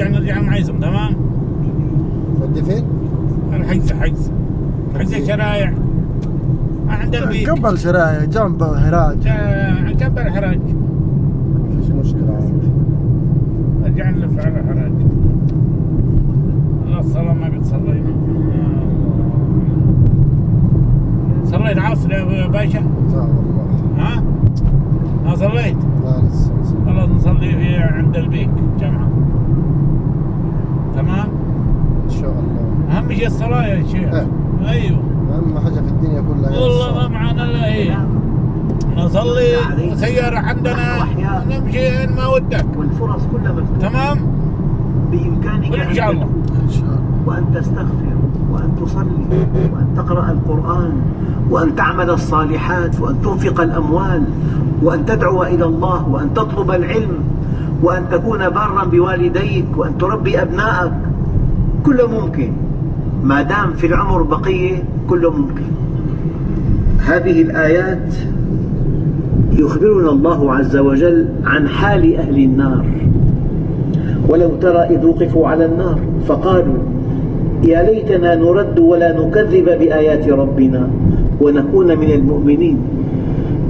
نرجع معيزم. تمام. ودي فين؟ حجز شرايع عند البيت قبل شرايع جنب هراج. جنب الحراج. مفيش مشكلة عندي. نرجع نلف على الحراج. الله الصلاة ما قد صلينا. صليت عصر يا باشا؟ لا والله. ها؟ ما صليت؟ لا لسه. خلاص نصلي في عند البيك جمعة. تمام؟ إن شاء الله. أهم شيء الصلاة يا شيخ. أيوه. أهم حاجة في الدنيا كلها هي والله الصلاة. ما معنا إلا هي. نصلي سيارة عندنا نمشي إن ما ودك. والفرص كلها مفتوحة. تمام؟ بإمكانك إن شاء الله. إن شاء الله. وأن تستغفر وأن تصلي وأن تقرأ القرآن وأن تعمل الصالحات وأن تنفق الأموال وأن تدعو إلى الله وأن تطلب العلم وأن تكون بارا بوالديك وأن تربي أبنائك. كله ممكن ما دام في العمر بقية. كله ممكن. هذه الآيات يخبرنا الله عز وجل عن حال أهل النار. ولو ترى إذ وقفوا على النار فقالوا يا ليتنا نرد ولا نكذب بآيات ربنا ونكون من المؤمنين.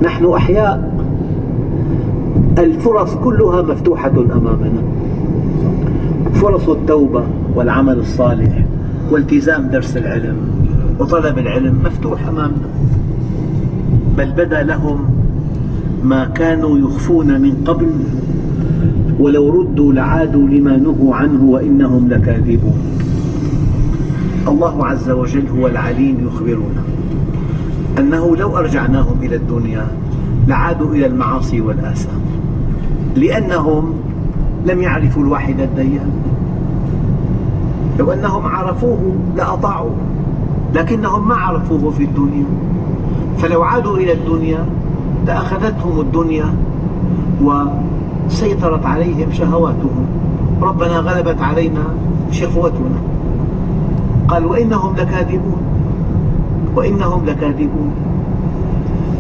نحن أحياء، الفرص كلها مفتوحة أمامنا. فرص التوبة والعمل الصالح والتزام درس العلم وطلب العلم مفتوح أمامنا. بل بدا لهم ما كانوا يخفون من قبل ولو ردوا لعادوا لما نهوا عنه وإنهم لكاذبون. الله عز وجل هو العليم يخبرنا أنه لو أرجعناهم إلى الدنيا لعادوا إلى المعاصي والآثام، لأنهم لم يعرفوا الواحد الديان. لو أنهم عرفوه لأطاعوه، لكنهم ما عرفوه في الدنيا. فلو عادوا إلى الدنيا لأخذتهم الدنيا وسيطرت عليهم شهواتهم. ربنا غلبت علينا شهوتنا. قال وإنهم لكاذبون.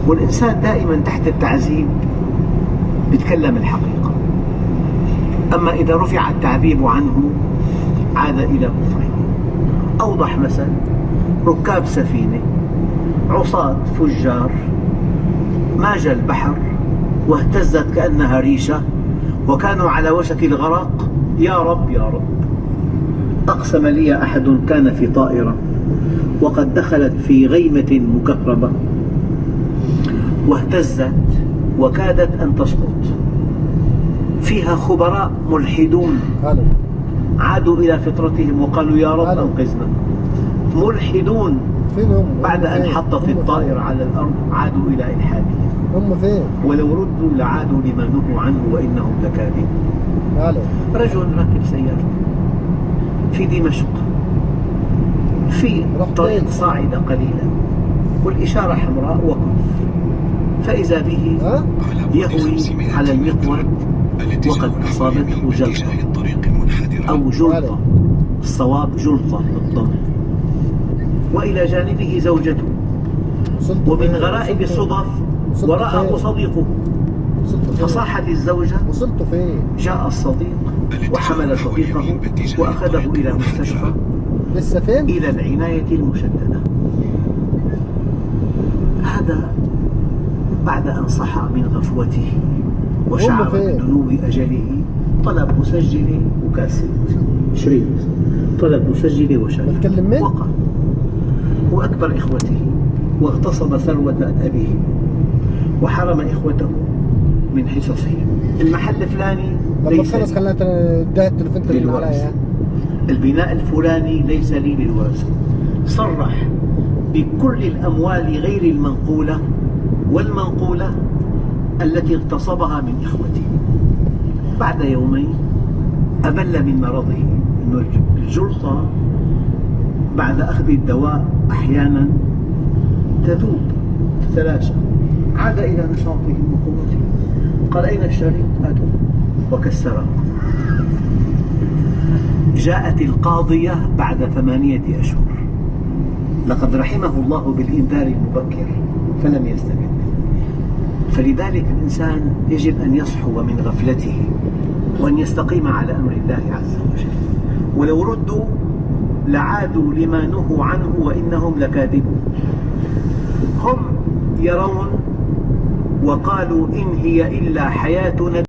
والإنسان دائما تحت التعذيب يتكلم الحقيقة. أما إذا رفع التعذيب عنه عاد إلى كفره. أوضح مثل ركاب سفينة عصاة فجار ماج البحر واهتزت كأنها ريشة وكانوا على وشك الغرق. يا رب يا رب. أقسم لي أحد كان في طائرة وقد دخلت في غيمة مكهربة واهتزت وكادت أن تسقط. فيها خبراء ملحدون عادوا إلى فطرتهم وقالوا يا رب أنقذنا. ملحدون بعد أن حطت الطائرة على الأرض عادوا إلى إلحادهم. هم فين؟ ولو ردوا لعادوا لما نهوا عنه وإنهم لكاذبون. رجل ركب سيارته في دمشق في طريق صاعدة قليلا والإشارة حمراء وقف، فإذا به يهوي على المقود وقد أصابته جلطة أو جلطة، الصواب جلطة بالضم، وإلى جانبه زوجته، ومن غرائب الصدف وراءه صديقه. فصاحت الزوجة. جاء الصديق وحمل صديقه وأخذه إلى مستشفى إلى العناية المشددة. هذا بعد أن صحى من غفوته وشعر بدنو أجله. طلب مسجله وكاسة شريط، طلب مسجله وشريط، وقع وأكبر إخوته واغتصب ثروة أبيه وحرم إخوته من حصصهم. المحل فلاني ليس للورثة، البناء الفلاني ليس لي للورثة. صرح بكل الأموال غير المنقولة والمنقولة التي اغتصبها من إخوته. بعد يومين أبل من مرضه، إنه الجلطة بعد أخذ الدواء أحيانا تذوب تتلاشى. عاد إلى نشاطه وقوته. قال أين الشريط؟ هاتوا، وكسره. جاءت القاضية بعد 8 أشهر. لقد رحمه الله بالإنذار المبكر فلم يستجب. فلذلك الإنسان يجب أن يصحو من غفلته وأن يستقيم على أمر الله عز وجل. ولو ردوا لعادوا لما نهوا عنه وإنهم لكاذبون. هم يرون وقالوا إن هي إلا حياتنا